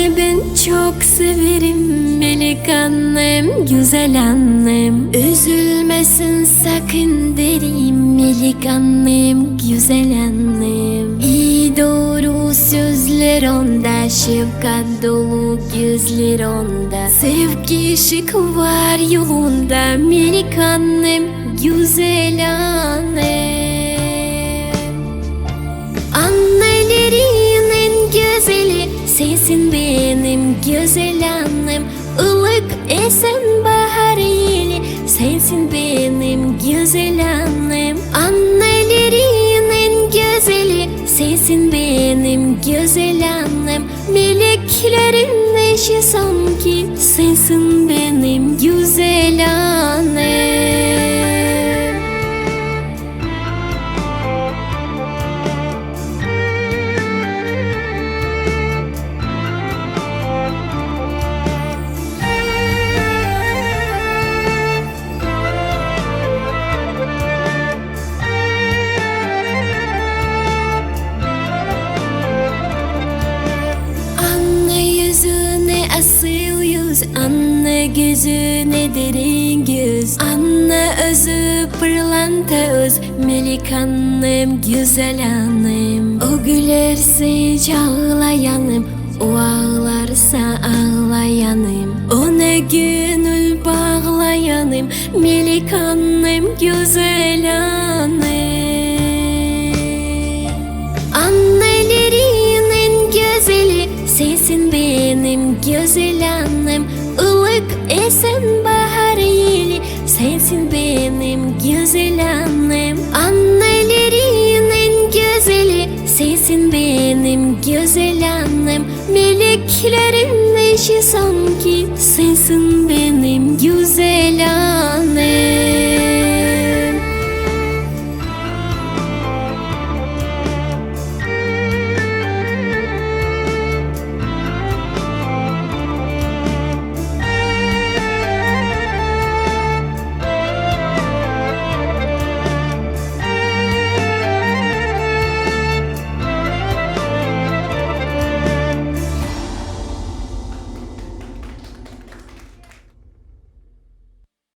Seni ben çok severim melek annem, güzel annem. Üzülmesin sakın derim melek annem, güzel annem. İyi doğru sözler onda, şefkat dolu gözler onda. Sevgi ışık var yolunda melek annem, güzel annem. Annelerin en güzeli sensin benim güzel annem. Ilık esen bahar yeli sensin benim güzel annem. Annelerin en güzeli sensin benim güzel annem. Meleklerin eşi sanki sensin benim güzel annem. Asıl yüz, anne gözüne derin göz. Anne özü pırlanta öz, melek annem, güzel annem. O gülerse ağlayanım, o ağlarsa ağlayanım. Ona gönül bağlayanım, melek annem, güzel annem. Annelerin en güzeli sensin benim güzel annem. Ilık esen bahar yeli sensin benim güzel annem. Annelerin en güzeli sensin benim güzel annem. Meleklerin eşi sanki sensin benim güzel annem.